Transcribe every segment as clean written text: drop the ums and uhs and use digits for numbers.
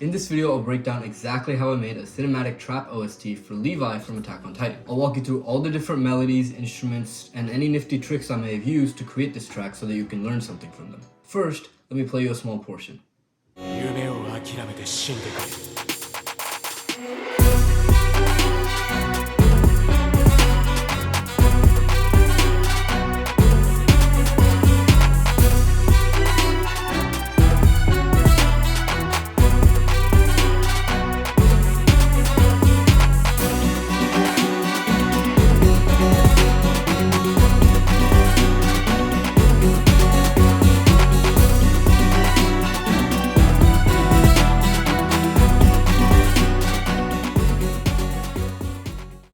In this video, I'll break down exactly how I made a cinematic trap OST for Levi from Attack on Titan. I'll walk you through all the different melodies, instruments, and any nifty tricks I may have used to create this track so that you can learn something from them. First, let me play you a small portion.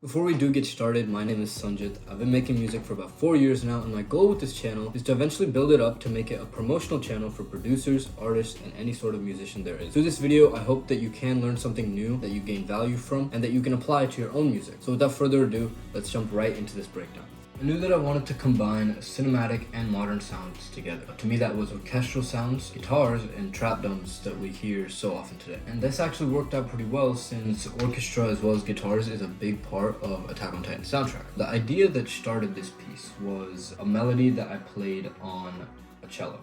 Before we do get started, my name is Sanjith. I've been making music for about 4 years now, and my goal with this channel is to eventually build it up to make it a promotional channel for producers, artists, and any sort of musician there is. Through this video, I hope that you can learn something new, that you gain value from, and that you can apply to your own music. So without further ado, let's jump right into this breakdown. I knew that I wanted to combine cinematic and modern sounds together. To me, that was orchestral sounds, guitars, and trap drums that we hear so often today. And this actually worked out pretty well since orchestra as well as guitars is a big part of Attack on Titan soundtrack. The idea that started this piece was a melody that I played on a cello.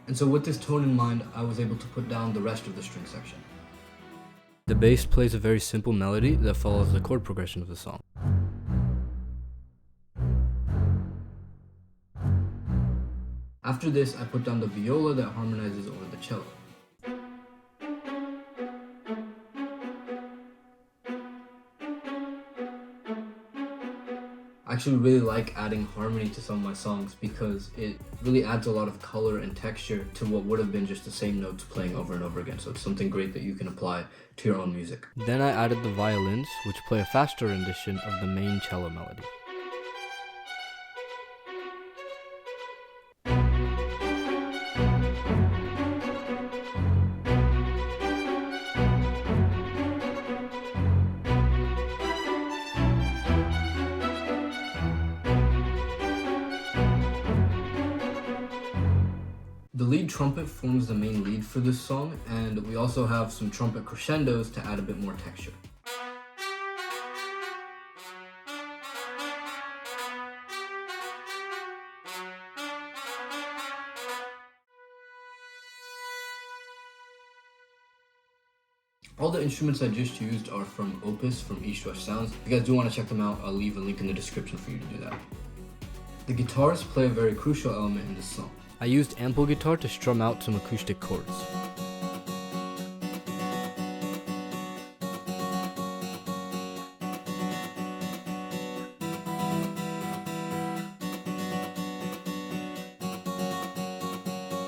And so with this tone in mind, I was able to put down the rest of the string section. The bass plays a very simple melody that follows the chord progression of the song. After this, I put down the viola that harmonizes over the cello. I actually really like adding harmony to some of my songs because it really adds a lot of color and texture to what would have been just the same notes playing over and over again. So it's something great that you can apply to your own music. Then I added the violins, which play a faster rendition of the main cello melody. The lead trumpet forms the main lead for this song, and we also have some trumpet crescendos to add a bit more texture. All the instruments I just used are from Opus from East West Sounds. If you guys do want to check them out, I'll leave a link in the description for you to do that. The guitars play a very crucial element in this song. I used ample guitar to strum out some acoustic chords.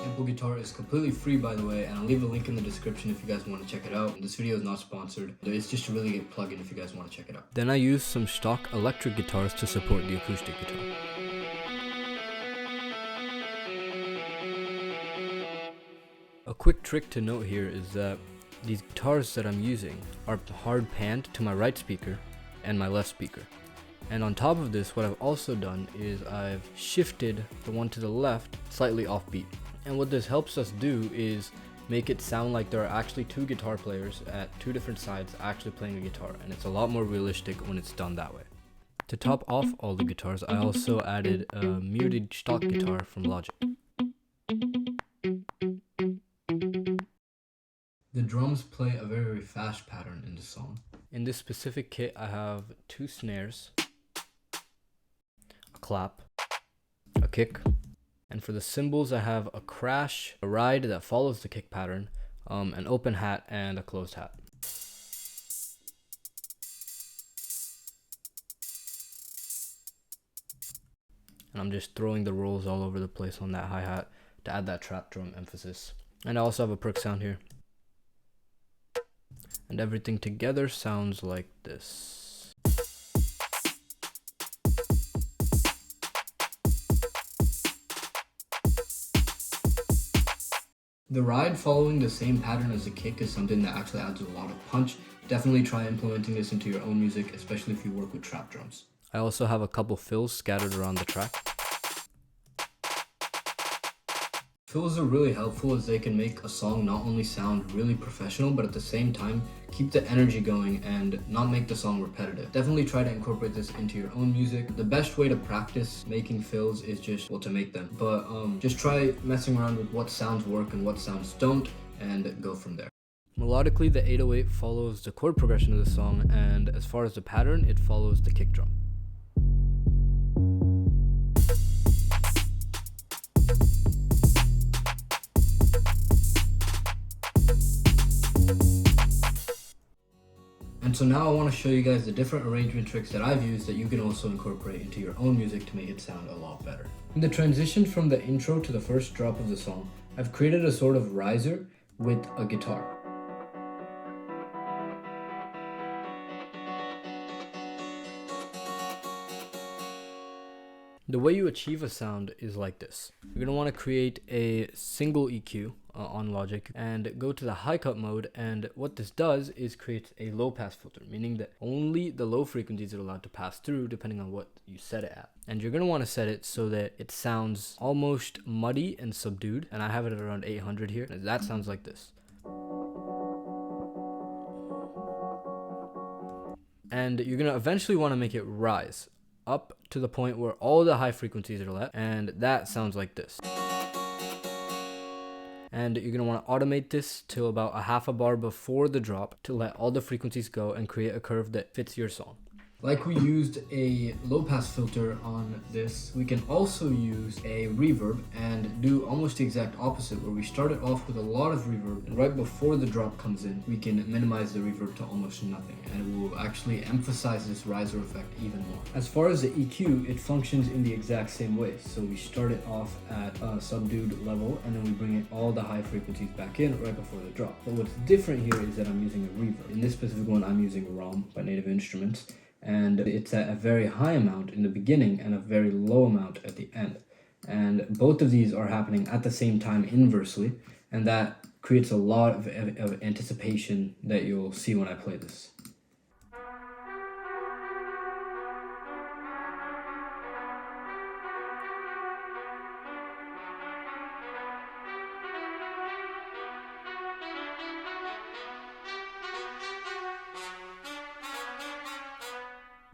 Ample guitar is completely free, by the way, and I'll leave a link in the description if you guys want to check it out. This video is not sponsored. It's just a really good plugin if you guys want to check it out. Then I used some stock electric guitars to support the acoustic guitar. A quick trick to note here is that these guitars that I'm using are hard panned to my right speaker and my left speaker. And on top of this, what I've also done is I've shifted the one to the left slightly offbeat. And what this helps us do is make it sound like there are actually two guitar players at two different sides actually playing a guitar. And it's a lot more realistic when it's done that way. To top off all the guitars, I also added a muted stock guitar from Logic. The drums play a very fast pattern in the song. In this specific kit, I have 2 snares, a clap, a kick, and for the cymbals, I have a crash, a ride that follows the kick pattern, an open hat, and a closed hat. And I'm just throwing the rolls all over the place on that hi-hat to add that trap drum emphasis. And I also have a perk sound here. And everything together sounds like this. The ride following the same pattern as the kick is something that actually adds a lot of punch. Definitely try implementing this into your own music, especially if you work with trap drums. I also have a couple fills scattered around the track. Fills are really helpful as they can make a song not only sound really professional, but at the same time keep the energy going and not make the song repetitive. Definitely try to incorporate this into your own music. The best way to practice making fills is just, well, to make them. But just try messing around with what sounds work and what sounds don't, and go from there. Melodically, the 808 follows the chord progression of the song, and as far as the pattern, it follows the kick drum. And so now I want to show you guys the different arrangement tricks that I've used that you can also incorporate into your own music to make it sound a lot better. In the transition from the intro to the first drop of the song, I've created a sort of riser with a guitar. The way you achieve a sound is like this. You're going to want to create a single EQ on Logic and go to the high cut mode, and what this does is create a low pass filter, meaning that only the low frequencies are allowed to pass through depending on what you set it at. And you're going to want to set it so that it sounds almost muddy and subdued, and I have it at around 800 here, and that sounds like this. And you're going to eventually want to make it rise up to the point where all the high frequencies are let, and that sounds like this. And you're going to want to automate this to about a half a bar before the drop to let all the frequencies go and create a curve that fits your song. Like we used a low pass filter on this, we can also use a reverb and do almost the exact opposite, where we start it off with a lot of reverb, and right before the drop comes in, we can minimize the reverb to almost nothing, and it will actually emphasize this riser effect even more. As far as the EQ, it functions in the exact same way. So we start it off at a subdued level, and then we bring it all the high frequencies back in right before the drop. But what's different here is that I'm using a reverb. In this specific one, I'm using ROM by Native Instruments, and it's at a very high amount in the beginning and a very low amount at the end. And both of these are happening at the same time inversely, and that creates a lot of anticipation that you'll see when I play this.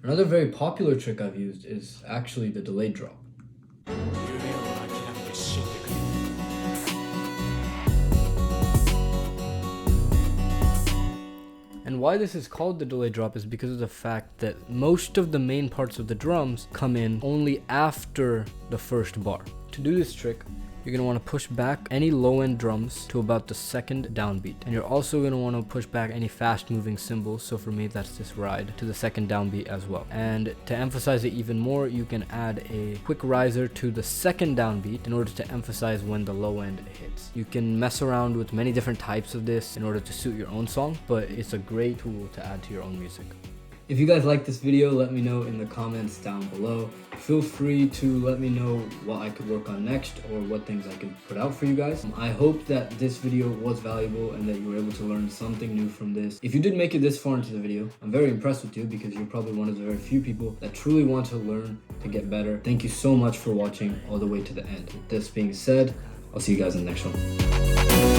Another very popular trick I've used is actually the delayed drop. And why this is called the delayed drop is because of the fact that most of the main parts of the drums come in only after the first bar. To do this trick, you're going to want to push back any low-end drums to about the second downbeat. And you're also going to want to push back any fast-moving cymbals, so for me that's this ride, to the second downbeat as well. And to emphasize it even more, you can add a quick riser to the second downbeat in order to emphasize when the low end hits. You can mess around with many different types of this in order to suit your own song, but it's a great tool to add to your own music. If you guys like this video, let me know in the comments down below. Feel free to let me know what I could work on next or what things I could put out for you guys. I hope that this video was valuable and that you were able to learn something new from this. If you did make it this far into the video, I'm very impressed with you because you're probably one of the very few people that truly want to learn to get better. Thank you so much for watching all the way to the end. With this being said, I'll see you guys in the next one.